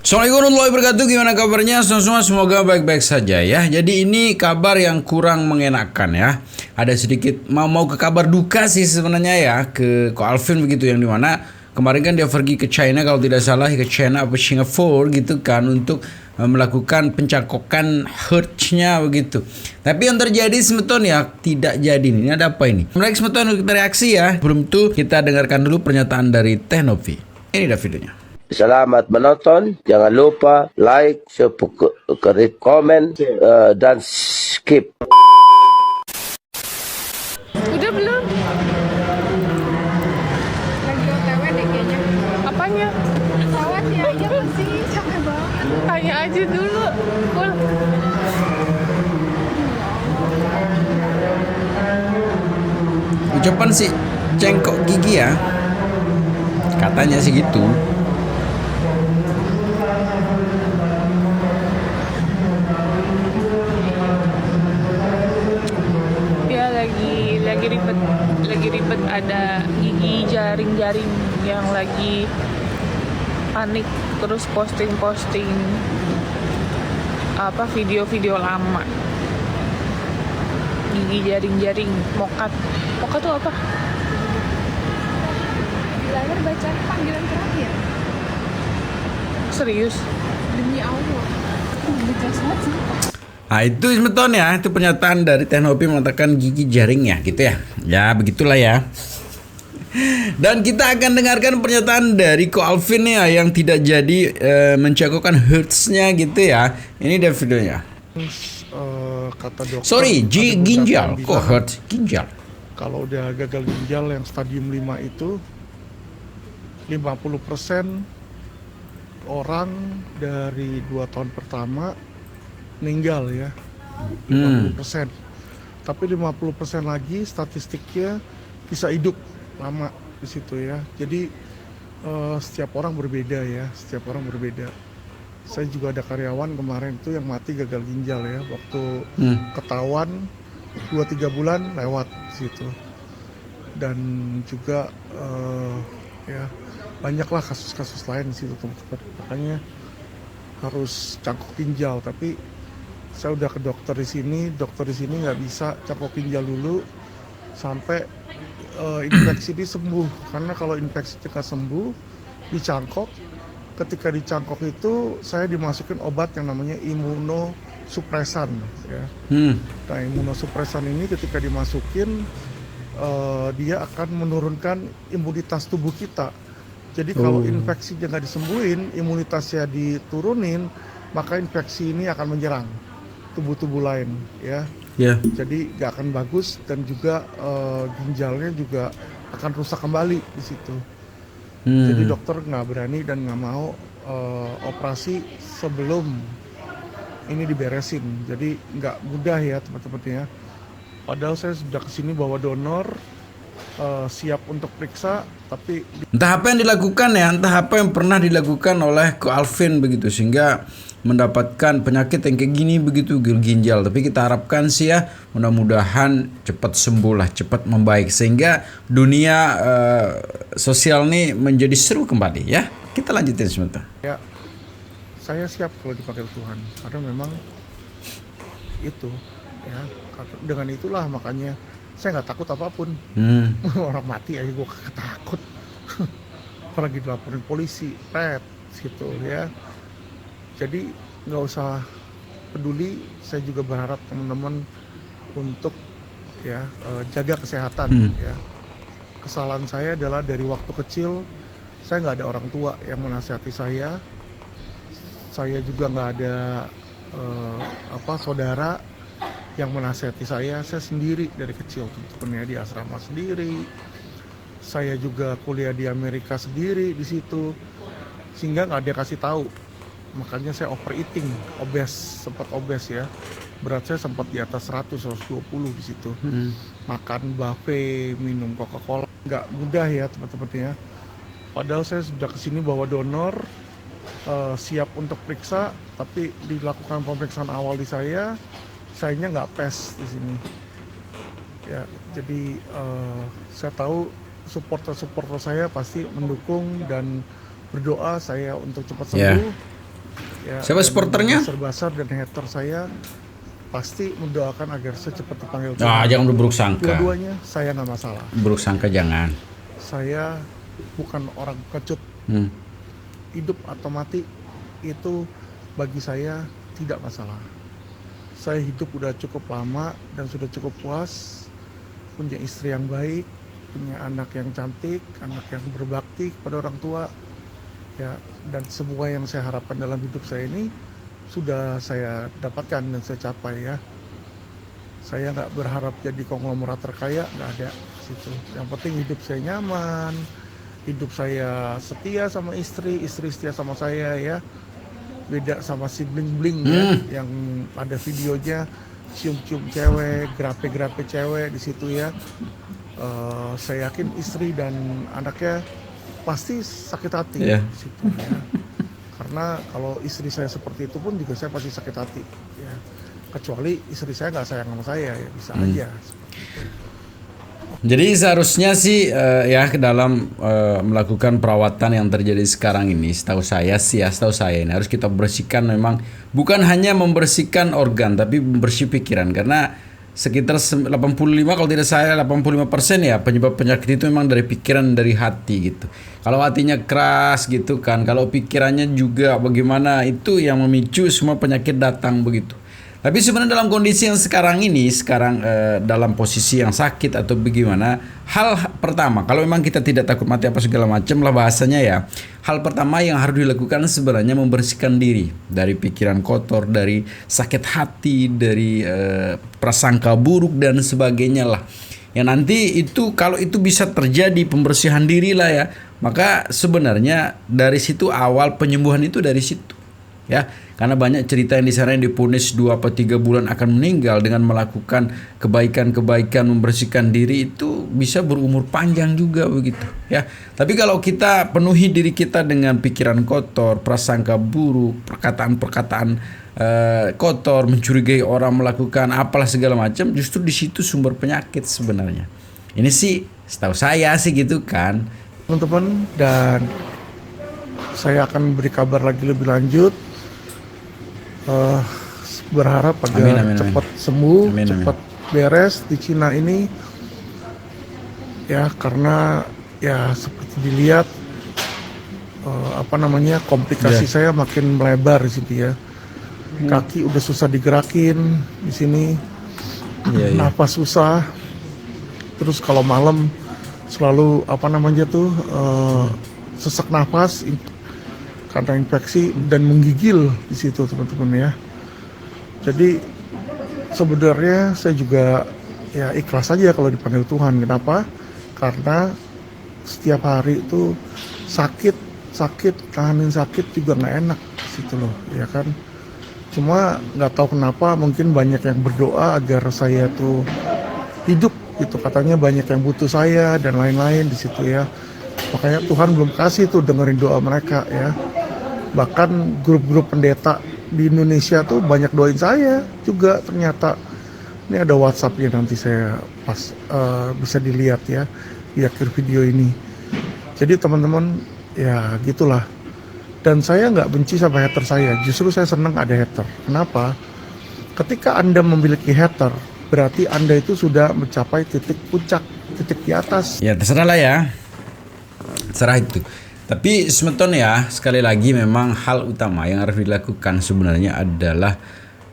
Assalamualaikum warahmatullahi wabarakatuh. Gimana kabarnya semua? Semoga baik-baik saja ya. Jadi ini kabar yang kurang mengenakan ya. Ada sedikit mau ke kabar duka sih sebenarnya ya, ke Ko Alvin begitu, yang dimana kemarin kan dia pergi ke China kalau tidak salah, ke China apa Singapura gitu kan, untuk melakukan pencangkokan hertznya begitu. Tapi yang terjadi semeton ya tidak jadi. Ini ada apa ini? Mereka semeton kita reaksi ya. Sebelum itu kita dengarkan dulu pernyataan dari Teh Novi. Ini dah videonya. Selamat menonton. Jangan lupa like, subscribe, komen, dan skip. Udah belum? Lagi OTW deh kayaknya. Apanya? Pesawatnya aja masih capek banget. Tanya aja dulu. Kul. Ucapan si cengkok gigi ya, katanya sih gitu. Dia lagi ribet ada gigi jaring-jaring yang lagi panik, terus posting apa video-video lama. Gigi jaring-jaring, mokat tuh apa? Di layar bacanya panggilan terakhir. Serius? Demi Allah. Udah jelas banget sih. Nah itu semeton ya, itu pernyataan dari Teh Novi mengatakan gigi jaring ya gitu ya. Ya begitulah ya. Dan kita akan dengarkan pernyataan dari Ko Alvin ya, yang tidak jadi mencangkokkan hertznya gitu ya. Ini dia videonya. Kata dokter, Sorry, ada ginjal, beberapa kok yang bilang hertz ginjal. kalau udah gagal ginjal yang stadium 5 itu 50% orang dari 2 tahun pertama meninggal ya. 50%. Tapi 50% lagi statistiknya bisa hidup lama di situ ya. Jadi setiap orang berbeda ya, setiap orang berbeda. Saya juga ada karyawan kemarin itu yang mati gagal ginjal ya, waktu ketahuan 2-3 bulan lewat situ. Dan juga ya banyaklah kasus-kasus lain di situ teman-teman. Makanya harus cangkok ginjal. Tapi saya udah ke dokter di sini nggak bisa cangkok ginjal dulu sampai infeksi ini sembuh. Karena kalau infeksi nggak sembuh, dicangkok. Ketika dicangkok itu saya dimasukin obat yang namanya imunosupresan ya. Nah, imunosupresan ini ketika dimasukin dia akan menurunkan imunitas tubuh kita. Jadi kalau infeksinya nggak disembuhin, imunitasnya diturunin, maka infeksi ini akan menyerang tubuh-tubuh lain ya. Jadi nggak akan bagus, dan juga ginjalnya juga akan rusak kembali di situ. Jadi dokter nggak berani dan nggak mau operasi sebelum ini diberesin. Jadi nggak mudah ya teman-teman ya. Padahal saya sudah kesini bawa donor, siap untuk periksa, tapi Entah apa yang dilakukan ya, entah apa yang pernah dilakukan oleh Ko Alvin begitu, sehingga mendapatkan penyakit yang kayak gini begitu, ginjal. Tapi kita harapkan sih ya, mudah-mudahan cepat sembuh lah, cepat membaik, sehingga dunia sosial nih menjadi seru kembali ya. Kita lanjutin sebentar. ya saya siap kalau dipakai Tuhan, karena memang itu ya, dengan itulah makanya saya nggak takut apapun. Orang mati aja gue takut. Apalagi dilaporin polisi, gitu ya. Jadi nggak usah peduli. Saya juga berharap teman-teman untuk ya jaga kesehatan ya. Kesalahan saya adalah dari waktu kecil saya nggak ada orang tua yang menasihati saya. Saya juga nggak ada saudara yang menasihati saya. Saya sendiri dari kecil, teman-temannya di asrama sendiri. Saya juga kuliah di Amerika sendiri di situ, sehingga nggak ada yang kasih tahu. Makanya saya overeating, sempat obes ya. Berat saya sempat di atas 120 di situ. Makan buffet, minum Coca-Cola, nggak mudah ya teman-teman ya. Padahal saya sudah kesini bawa donor, siap untuk periksa, tapi dilakukan pemeriksaan awal di sayanya nggak PES di sini. Ya, jadi saya tahu supporter saya pasti mendukung dan berdoa saya untuk cepat sembuh. Ya, Siapa dan supporternya? Basar dan hater saya pasti mendoakan agar saya cepat dipanggil Ah, Tuhan. jangan berburuk sangka. Dua-duanya saya nggak masalah. Buruk sangka jangan. Saya bukan orang kecut. Hmm. Hidup atau mati itu bagi saya tidak masalah. Saya hidup udah cukup lama dan sudah cukup puas, punya istri yang baik, punya anak yang cantik, anak yang berbakti kepada orang tua, ya, dan semua yang saya harapkan dalam hidup saya ini sudah saya dapatkan dan saya capai ya. Saya nggak berharap jadi konglomerat terkaya, nggak ada situ. Yang penting hidup saya nyaman, hidup saya setia sama istri setia sama saya ya. Beda sama si bling-bling ya, yang ada videonya cium-cium cewek, grape-grape cewek di situ ya. Saya yakin istri dan anaknya pasti sakit hati Iya. di situ ya. Karena kalau istri saya seperti itu pun juga saya pasti sakit hati ya. Kecuali istri saya nggak sayang sama saya ya, bisa aja seperti itu. Jadi seharusnya sih ya ke dalam melakukan perawatan yang terjadi sekarang ini, setahu saya ini harus kita bersihkan, memang bukan hanya membersihkan organ tapi membersih pikiran, karena sekitar 85 kalau tidak salah 85% ya penyebab penyakit itu memang dari pikiran, dari hati gitu. Kalau hatinya keras gitu kan, kalau pikirannya juga bagaimana, itu yang memicu semua penyakit datang begitu. Tapi sebenarnya dalam kondisi yang sekarang ini, dalam posisi yang sakit atau bagaimana, hal pertama, kalau memang kita tidak takut mati apa segala macam lah bahasanya ya, hal pertama yang harus dilakukan sebenarnya membersihkan diri dari pikiran kotor, dari sakit hati, dari prasangka buruk dan sebagainya lah. Yang nanti itu kalau itu bisa terjadi pembersihan diri lah ya, maka sebenarnya dari situ awal penyembuhan itu dari situ. Ya, karena banyak cerita yang di sana yang dipunis 2 atau 3 bulan akan meninggal dengan melakukan kebaikan-kebaikan, membersihkan diri, itu bisa berumur panjang juga begitu ya. Tapi kalau kita penuhi diri kita dengan pikiran kotor, prasangka buruk, perkataan-perkataan kotor, mencurigai orang, melakukan apalah segala macam, justru di situ sumber penyakit sebenarnya. Ini sih setahu saya sih gitu kan. Teman-teman, dan saya akan beri kabar lagi lebih lanjut. Berharap agar cepat sembuh, cepat beres di Cina ini ya, karena ya seperti dilihat komplikasi saya makin melebar di sini ya. Kaki udah susah digerakin di sini, napas susah, terus kalau malam selalu sesak nafas karena infeksi dan menggigil di situ teman-teman ya. Jadi sebenarnya saya juga ya ikhlas aja kalau dipanggil Tuhan. Kenapa? Karena setiap hari itu sakit, tahanin sakit juga nggak enak di situ loh, ya kan. Cuma nggak tahu kenapa, mungkin banyak yang berdoa agar saya tuh hidup gitu. Katanya banyak yang butuh saya dan lain-lain di situ ya. Makanya Tuhan belum kasih tuh dengerin doa mereka ya. Bahkan grup-grup pendeta di Indonesia tuh banyak doain saya juga ternyata. Ini ada WhatsApp-nya, nanti saya bisa dilihat ya di akhir video ini. Jadi teman-teman ya gitulah. Dan saya nggak benci sama hater saya, justru saya senang ada hater. Kenapa? Ketika Anda memiliki hater, berarti Anda itu sudah mencapai titik puncak, titik di atas. Ya terserah lah ya, terserah itu. Tapi semeton ya, sekali lagi memang hal utama yang harus dilakukan sebenarnya adalah,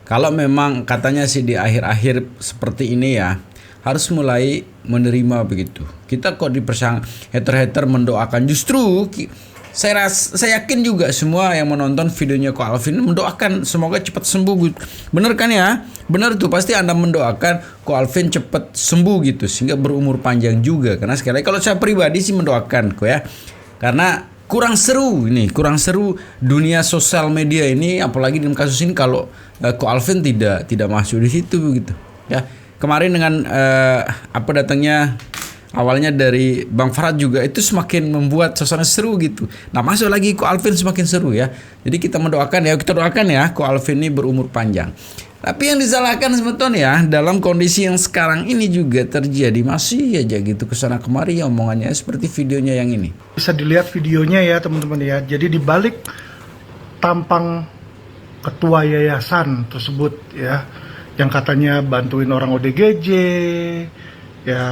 kalau memang katanya sih di akhir-akhir seperti ini ya, harus mulai menerima begitu. Kita kok hater-hater mendoakan, justru saya yakin juga semua yang menonton videonya Ko Alvin mendoakan semoga cepat sembuh. Bener kan ya? Bener tuh, pasti Anda mendoakan Ko Alvin cepat sembuh gitu, sehingga berumur panjang juga. Karena sekali lagi kalau saya pribadi sih mendoakan kok ya. Karena kurang seru dunia sosial media ini, apalagi dalam kasus ini kalau Ko Alvin tidak masuk di situ begitu ya. Kemarin dengan datangnya awalnya dari Bang Farhad juga, itu semakin membuat suasana seru gitu. Nah masuk lagi Ko Alvin semakin seru ya. Jadi kita doakan ya Ko Alvin ini berumur panjang. Tapi yang disalahkan sebetulnya ya, dalam kondisi yang sekarang ini juga terjadi masih aja gitu kesana kemari ya omongannya, seperti videonya yang ini. Bisa dilihat videonya ya teman-teman ya. Jadi di balik tampang ketua yayasan tersebut ya, yang katanya bantuin orang ODGJ, ya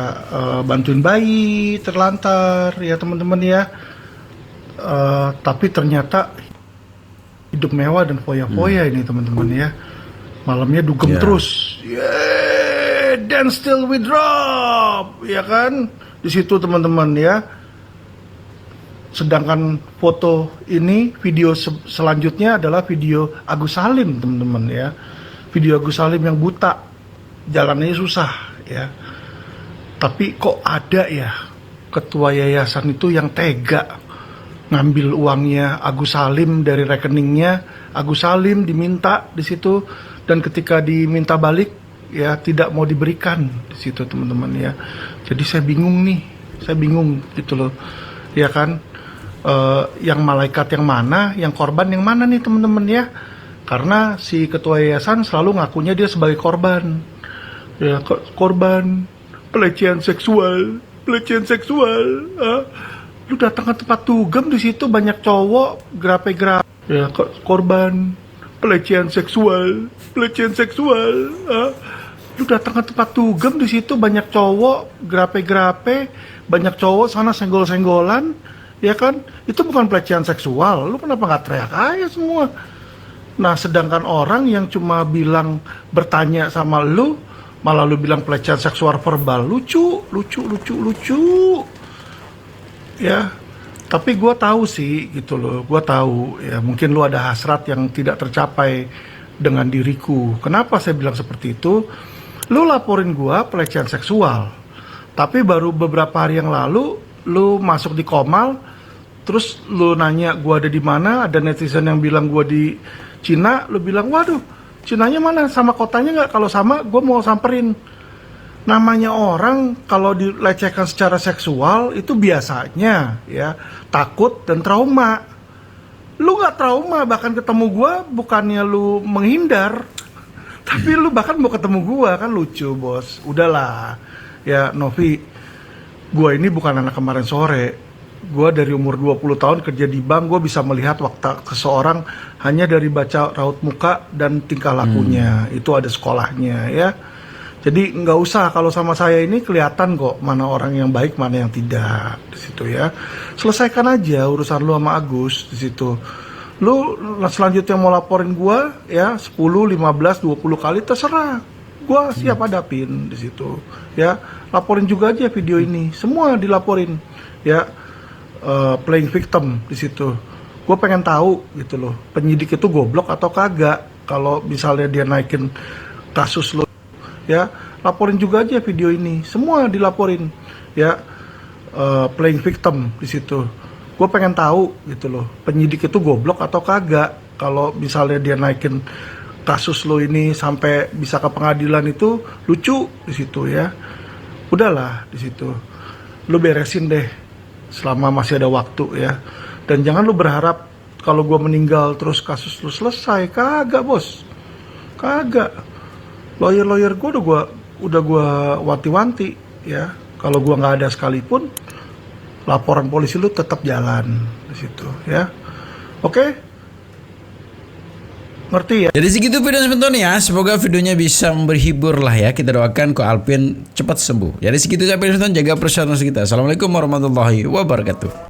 bantuin bayi terlantar ya teman-teman ya. Tapi ternyata hidup mewah dan foya-foya ini teman-teman ya. Malamnya dugem terus. Yeah, dan still we drop, ya kan? Di situ teman-teman ya. Sedangkan foto ini, video selanjutnya adalah video Agus Salim teman-teman ya. Video Agus Salim yang buta, jalannya susah ya. Tapi kok ada ya ketua yayasan itu yang tega ngambil uangnya Agus Salim dari rekeningnya. Agus Salim diminta di situ, dan ketika diminta balik ya tidak mau diberikan di situ teman-teman ya. Jadi saya bingung gitu loh ya kan. Yang malaikat yang mana, yang korban yang mana nih teman-teman ya. Karena si ketua yayasan selalu ngakunya dia sebagai korban ya, korban pelecehan seksual. Lu datang ke tempat dugem, di situ banyak cowok grape-grape ya, korban pelecehan seksual. Lu datang ke tempat dugem, di situ banyak cowok grape-grape, banyak cowok sana senggol-senggolan, ya kan? Itu bukan pelecehan seksual. Lu kenapa nggak teriak aja semua? Nah, sedangkan orang yang cuma bilang bertanya sama lu, malah lu bilang pelecehan seksual verbal, lucu. Ya, tapi gue tahu sih gitu loh, gue tahu ya mungkin lu ada hasrat yang tidak tercapai dengan diriku. Kenapa saya bilang seperti itu? Lu laporin gue pelecehan seksual, tapi baru beberapa hari yang lalu lu masuk di Komal, terus lu nanya gue ada di mana, ada netizen yang bilang gue di Cina, lu bilang waduh Cinanya mana, sama kotanya nggak? Kalau sama gue mau samperin. Namanya orang kalau dilecehkan secara seksual itu biasanya ya takut dan trauma. Lu nggak trauma, bahkan ketemu gua bukannya lu menghindar, tapi lu bahkan mau ketemu gua, kan lucu bos. Udahlah ya Novi, gua ini bukan anak kemarin sore. Gua dari umur 20 tahun kerja di bank, gua bisa melihat waktu seseorang hanya dari baca raut muka dan tingkah lakunya. Itu ada sekolahnya ya. Jadi nggak usah, kalau sama saya ini kelihatan kok mana orang yang baik, mana yang tidak di situ ya. Selesaikan aja urusan lu sama Agus di situ. Lu selanjutnya mau laporin gua ya 10, 15, 20 kali terserah. Gua siap hadapin di situ ya. Laporin juga aja video ini, semua dilaporin ya. Playing victim di situ. Gue pengen tahu gitu loh, penyidik itu goblok atau kagak. Kalau misalnya dia naikin kasus lo ya, laporin juga aja video ini, semua dilaporin ya. Playing victim di situ. Gue pengen tahu gitu loh, penyidik itu goblok atau kagak. Kalau misalnya dia naikin kasus lo ini sampai bisa ke pengadilan, itu lucu di situ ya. Udahlah di situ, lo beresin deh selama masih ada waktu ya. Dan jangan lu berharap kalau gue meninggal terus kasus lu selesai. Kagak bos, kagak. Lawyer gue udah gue wanti-wanti ya. Kalau gue nggak ada sekalipun, laporan polisi lu tetap jalan di situ ya. Oke? Ngerti ya? Jadi segitu video sebentar ya. Semoga videonya bisa berhibur lah ya. Kita doakan Ko Alvin cepat sembuh. Jadi segitu sampai sebentar, jaga persatuan kita. Assalamualaikum warahmatullahi wabarakatuh.